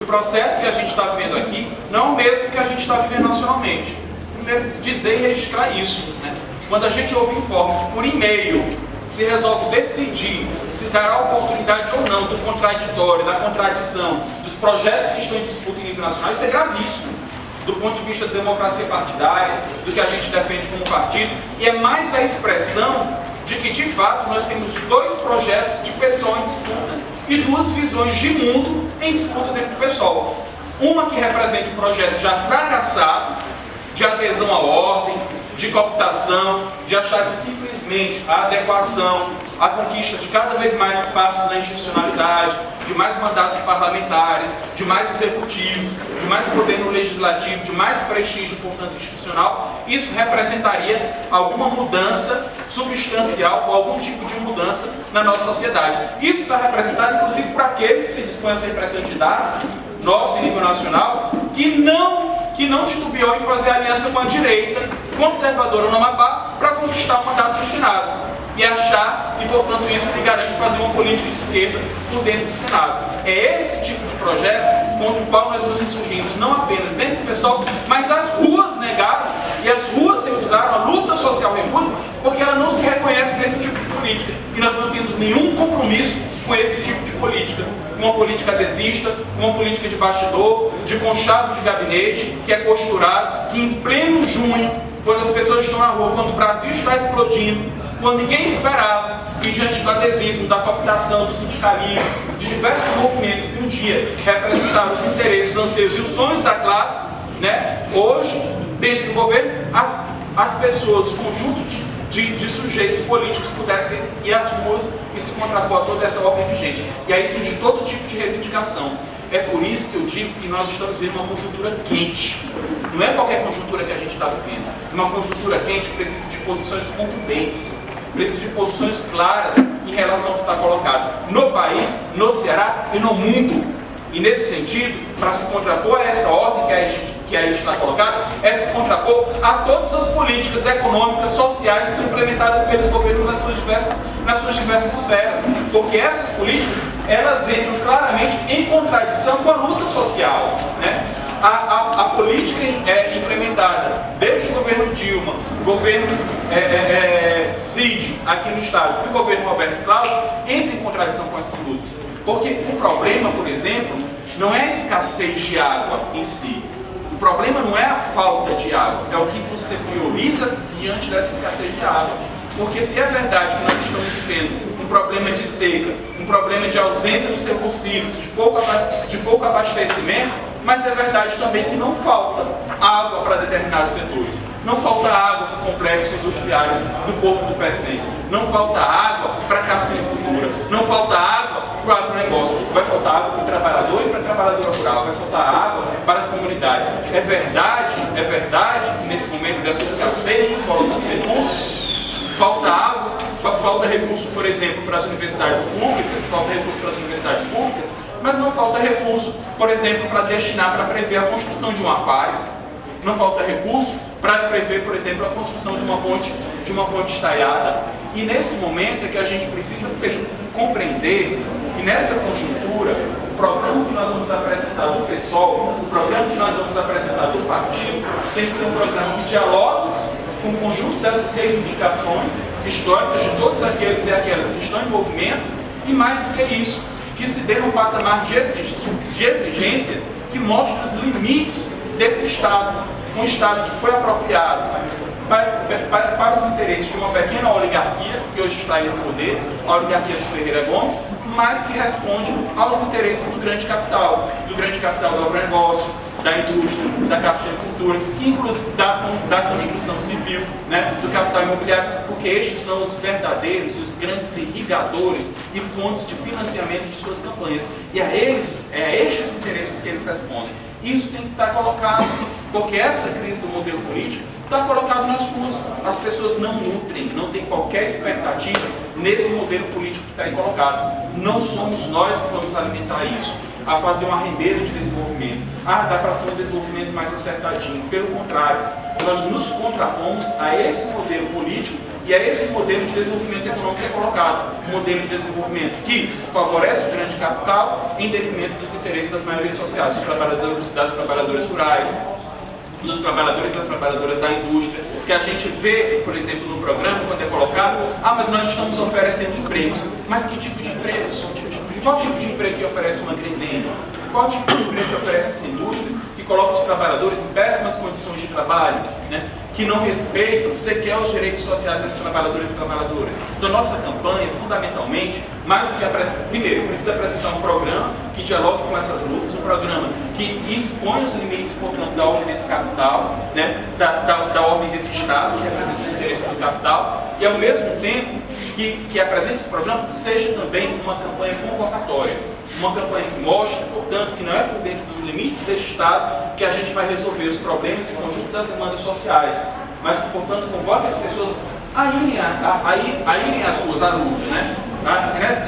processo que a gente está vivendo aqui não é o mesmo que a gente está vivendo nacionalmente. Primeiro, dizer e registrar isso, né? Quando a gente ouve informe que por e-mail se resolve decidir se dará oportunidade ou não do contraditório, da contradição, dos projetos que estão em disputa em nível nacional, isso é gravíssimo, do ponto de vista da democracia partidária, do que a gente defende como partido, e é mais a expressão de que, de fato, nós temos dois projetos de PSOL em disputa e duas visões de mundo em disputa dentro do PSOL. Uma que representa um projeto já fracassado, de adesão à ordem, de cooptação, de achar que simplesmente a adequação, a conquista de cada vez mais espaços na institucionalidade, de mais mandatos parlamentares, de mais executivos, de mais poder no legislativo, de mais prestígio, portanto, institucional, isso representaria alguma mudança substancial ou algum tipo de mudança na nossa sociedade. Isso está representado, inclusive, por aquele que se dispõe a ser pré-candidato, nosso em nível nacional, que não titubeou em fazer aliança com a direita conservadora no Amapá para conquistar o mandato do Senado. E achar, e portanto isso lhe garante fazer uma política de esquerda por dentro do Senado. É esse tipo de projeto contra o qual nós nos insurgimos, não apenas dentro do PSOL, mas as ruas negaram, e as ruas recusaram, a luta social recusa, porque ela não se reconhece nesse tipo de política. E nós não temos nenhum compromisso com esse tipo de política. Uma política adesista, uma política de bastidor, de conchavo de gabinete, que é costurado, que em pleno junho, quando as pessoas estão na rua, quando o Brasil está explodindo, quando ninguém esperava, e diante do adesismo, da cooptação, do sindicalismo, de diversos movimentos que um dia representavam os interesses, os anseios e os sonhos da classe, né? Hoje, dentro do governo, as pessoas, o conjunto de sujeitos políticos pudessem ir às ruas e se contrapor a toda essa ordem vigente. E aí surge todo tipo de reivindicação. É por isso que eu digo que nós estamos vivendo uma conjuntura quente. Não é qualquer conjuntura que a gente está vivendo. Uma conjuntura quente precisa de posições contundentes, precisa de posições claras em relação ao que está colocado no país, no Ceará e no mundo. E nesse sentido, para se contrapor a essa ordem que aí está colocada, é se contrapor a todas as políticas econômicas, sociais que são implementadas pelos governos nas suas diversas esferas. Porque essas políticas, elas entram claramente em contradição com a luta social, né? A política implementada desde o governo Dilma, o governo Cid aqui no Estado e o governo Roberto Cláudio entra em contradição com essas lutas. Porque o problema, por exemplo, não é a escassez de água em si. O problema não é a falta de água, é o que você prioriza diante dessa escassez de água. Porque se é verdade que nós estamos vivendo um problema de seca, um problema de ausência dos recursos hídricos, de pouco abastecimento, mas é verdade também que não falta água para determinados setores. Não falta água para o complexo industrial do Porto do Pecém. Não falta água para a caçicultura. Não falta água para o agronegócio. Vai faltar água para o trabalhador e para a trabalhadora rural. Vai faltar água para as comunidades. É verdade que nesse momento dessa escassez que se coloca no recursos, falta água, falta recurso, por exemplo, para as universidades públicas, mas não falta recurso, por exemplo, para destinar, para prever a construção de um aquário. Não falta recurso para prever, por exemplo, a construção de uma ponte estaiada. E nesse momento é que a gente precisa compreender que nessa conjuntura, o programa que nós vamos apresentar do PSOL, o programa que nós vamos apresentar do partido, tem que ser um programa que dialogue com o conjunto dessas reivindicações históricas de todos aqueles e aquelas que estão em movimento, e mais do que isso, que se dê um patamar de exigência que mostre os limites desse Estado, um Estado que foi apropriado para os interesses de uma pequena oligarquia, que hoje está aí no poder, a oligarquia dos Ferreira Gomes, mas que responde aos interesses do grande capital do agronegócio, da indústria, da caçicultura, inclusive da construção civil, né, do capital imobiliário, porque estes são os verdadeiros, os grandes irrigadores e fontes de financiamento de suas campanhas. E a estes interesses que eles respondem. Isso tem que estar colocado, porque essa crise do modelo político está colocado nas ruas. As pessoas não nutrem, não têm qualquer expectativa nesse modelo político que está aí colocado. Não somos nós que vamos alimentar isso, a fazer uma rendeira de desenvolvimento. Dá para ser um desenvolvimento mais acertadinho. Pelo contrário, nós nos contrapomos a esse modelo político E é esse modelo de desenvolvimento econômico que é colocado, um modelo de desenvolvimento que favorece o grande capital em detrimento dos interesses das maiorias sociais, dos trabalhadores, das trabalhadoras rurais, dos trabalhadores e das trabalhadoras da indústria, que a gente vê, por exemplo, no programa, quando é colocado, mas nós estamos oferecendo empregos. Mas que tipo de empregos? Qual tipo de emprego que oferece uma grindenda? Qual tipo de emprego que oferece essas indústrias que colocam os trabalhadores em péssimas condições de trabalho, né? Que não respeitam sequer os direitos sociais desses trabalhadores e trabalhadoras? Então, nossa campanha, fundamentalmente, mais do que apresentar, primeiro, precisa apresentar um programa que dialogue com essas lutas, um programa que expõe os limites, portanto, da ordem desse capital, né? da ordem desse Estado, que representa os interesses do capital, e, ao mesmo tempo, que apresente esse programa, seja também uma campanha convocatória. Uma campanha que mostre, portanto, que não é por dentro dos limites deste Estado que a gente vai resolver os problemas e conjunto das demandas sociais, mas que, portanto, convoque as pessoas a irem às ruas, à luta, né?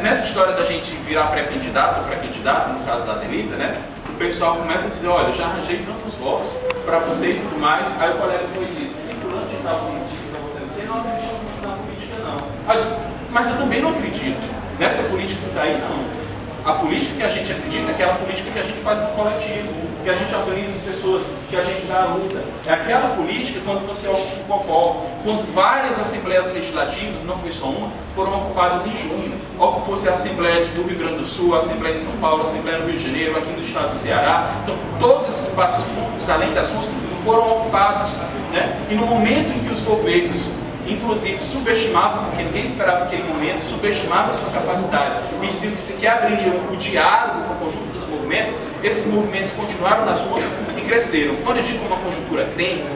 Nessa história da gente virar pré-candidato ou pré-candidata, no caso da Adelita, né? O pessoal começa a dizer, olha, eu já arranjei tantos votos para você e tudo mais. Aí o colega foi e disse, tem fulano de tal política que está votando você, não acredita muito na política, não. Aí eu disse, mas eu também não acredito nessa política que está aí, não. A política que a gente acredita é aquela política que a gente faz no coletivo, que a gente organiza as pessoas, que a gente dá a luta. É aquela política quando você ocupa o Cocó, quando várias assembleias legislativas, não foi só uma, foram ocupadas em junho. Ocupou-se a Assembleia do Rio Grande do Sul, a Assembleia de São Paulo, a Assembleia do Rio de Janeiro, aqui no estado do Ceará. Então, todos esses espaços públicos, além das ruas, foram ocupados, né? E no momento em que os governos inclusive subestimavam, porque ninguém esperava aquele momento, subestimavam a sua capacidade e diziam que sequer abririam o diálogo com o conjunto dos movimentos, esses movimentos continuaram nas ruas e cresceram. Quando eu digo uma conjuntura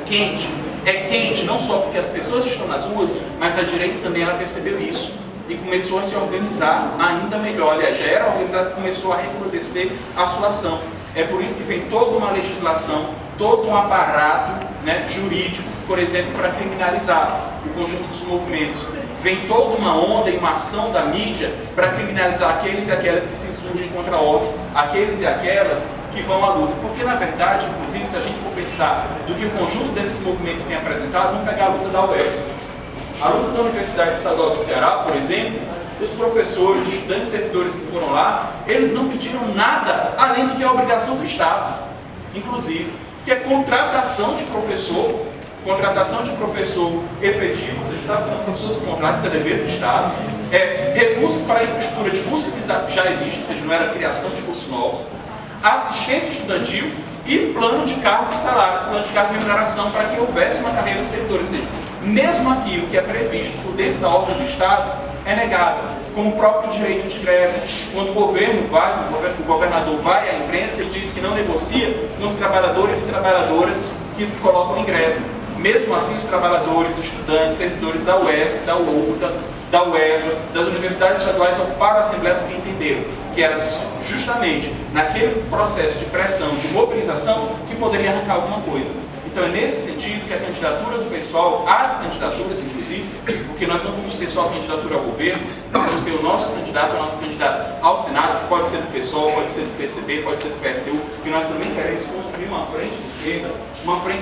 quente, é quente não só porque as pessoas estão nas ruas, mas a direita também ela percebeu isso e começou a se organizar ainda melhor. Aliás, já era organizada, começou a recrudescer a sua ação. É por isso que vem toda uma legislação, todo um aparato, né, jurídico, por exemplo, para criminalizar o conjunto dos movimentos. Vem toda uma onda e uma ação da mídia para criminalizar aqueles e aquelas que se insurgem contra a ordem, aqueles e aquelas que vão à luta. Porque, na verdade, inclusive, se a gente for pensar do que o conjunto desses movimentos tem apresentado, vamos pegar a luta da UES. A luta da Universidade Estadual do Ceará, por exemplo, os professores, estudantes e servidores que foram lá, eles não pediram nada além do que a obrigação do Estado, inclusive, que é contratação de professor efetivo, ou seja, está falando professores de contrato, isso é dever do Estado, recursos para a infraestrutura de cursos que já existem, ou seja, não era criação de cursos novos, assistência estudantil e plano de cargo de salários, plano de cargo de remuneração para que houvesse uma carreira de servidores, ou seja, mesmo aquilo que é previsto por dentro da ordem do Estado é negado, como o próprio direito de greve. Quando o governador vai à imprensa, ele diz que não negocia com os trabalhadores e trabalhadoras que se colocam em greve. Mesmo assim, os trabalhadores, os estudantes, servidores da UES, da UOLTA, da UEVA, das universidades estaduais ocuparam a Assembleia porque entenderam que era justamente naquele processo de pressão, de mobilização, que poderia arrancar alguma coisa. Então é nesse sentido que a candidatura do pessoal, as candidaturas inclusive, porque nós não vamos ter só a candidatura ao governo, nós vamos ter o nosso candidato ao Senado, que pode ser do PSOL, pode ser do PCB, pode ser do PSTU, que nós também queremos construir uma frente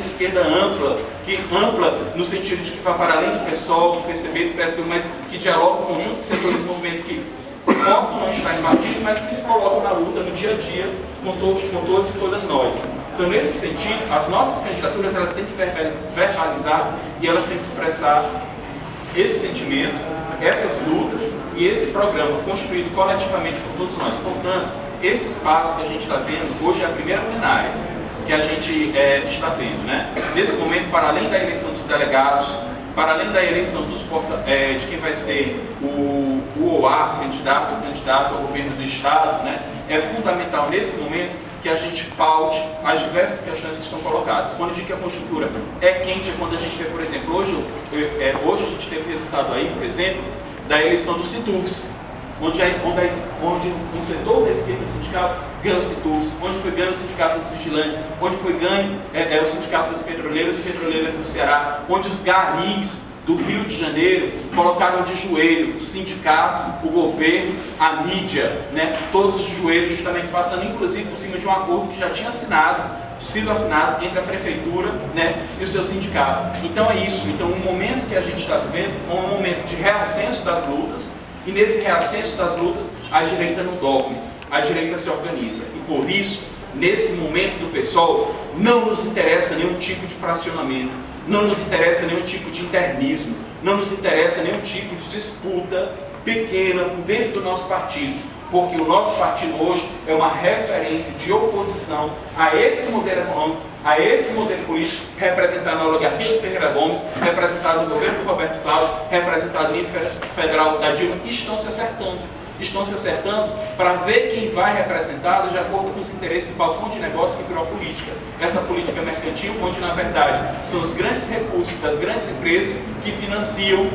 de esquerda ampla no sentido de que vá para além do PSOL, do PCB, do PSTU, mas que dialogue com o conjunto de setores e movimentos que possam não estar em matilha, mas que se colocam na luta no dia a dia com todos e todas nós. Então, nesse sentido, as nossas candidaturas elas têm que verbalizar e elas têm que expressar esse sentimento, essas lutas e esse programa construído coletivamente por todos nós. Portanto, esse espaço que a gente está vendo, hoje é a primeira plenária que a gente está tendo, né? Nesse momento, para além da eleição dos delegados, para além da eleição de quem vai ser o OA, candidato ao governo do Estado, né? É fundamental nesse momento que a gente paute as diversas questões que estão colocadas. Quando eu digo que a conjuntura é quente, é quando a gente vê, por exemplo, hoje a gente teve resultado aí, por exemplo, da eleição dos CITUVs, onde um setor da esquerda sindical ganha os CITUVs, onde foi ganho o Sindicato dos Vigilantes, onde foi ganho o Sindicato dos Petroleiros e Petroleiras do Ceará, onde os garis do Rio de Janeiro colocaram de joelho o sindicato, o governo, a mídia, né? Todos de joelho, justamente passando inclusive por cima de um acordo que já tinha assinado sido assinado entre a prefeitura, né, e o seu sindicato. Então é isso. Então o momento que a gente está vivendo é um momento de reascenso das lutas, e nesse reascenso das lutas a direita não dorme, a direita se organiza. E por isso, nesse momento do PSOL, não nos interessa nenhum tipo de fracionamento, não nos interessa nenhum tipo de internismo, não nos interessa nenhum tipo de disputa pequena dentro do nosso partido, porque o nosso partido hoje é uma referência de oposição a esse modelo econômico, a esse modelo político, representado na oligarquia dos Ferreira Gomes, representado no governo do Roberto Cláudio, representado no nível federal da Dilma, que estão se acertando para ver quem vai representado de acordo com os interesses do balcão de negócio que virou política. Essa política mercantil, onde na verdade são os grandes recursos das grandes empresas que financiam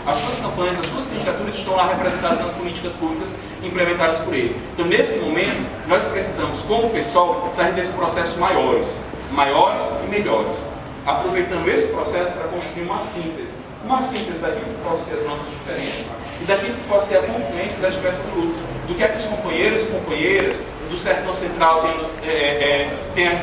as suas campanhas, as suas candidaturas, estão lá representadas nas políticas públicas implementadas por ele. Então, nesse momento, nós precisamos, como PSOL, sair desse processo maiores e melhores, aproveitando esse processo para construir uma síntese daquilo que possam ser as nossas diferenças e daquilo que possa ser a confluência das diversas lutas, do que é que os companheiros e companheiras do Sertão Central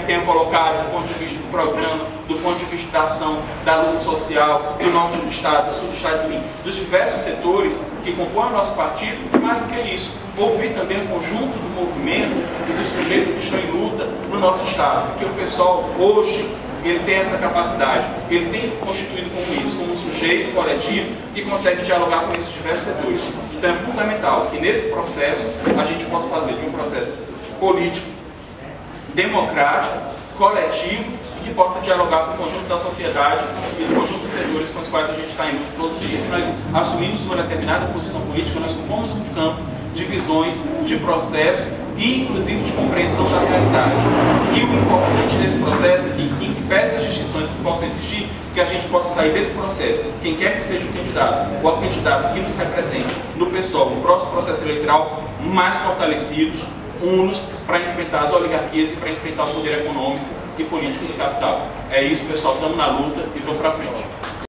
tenham colocado do ponto de vista do programa, do ponto de vista da ação, da luta social, do norte do Estado, do sul do Estado, enfim, dos diversos setores que compõem o nosso partido, e mais do que isso, ouvir também o conjunto do movimento e dos sujeitos que estão em luta no nosso Estado, porque o pessoal hoje ele tem essa capacidade, ele tem se constituído como isso, como um sujeito coletivo que consegue dialogar com esses diversos setores. Então é fundamental que nesse processo a gente possa fazer de um processo político, democrático, coletivo e que possa dialogar com o conjunto da sociedade e do conjunto dos setores com os quais a gente está indo todos os dias. Nós assumimos uma determinada posição política, nós compomos um campo de visões, de processo e inclusive de compreensão da realidade. E o importante nesse processo é que, em que pese as distinções que possam existir, que a gente possa sair desse processo, quem quer que seja o candidato, ou a candidata que nos represente no PSOL, no próximo processo eleitoral, mais fortalecidos, unos, para enfrentar as oligarquias e para enfrentar o poder econômico e político do capital. É isso, pessoal, estamos na luta e vamos para frente.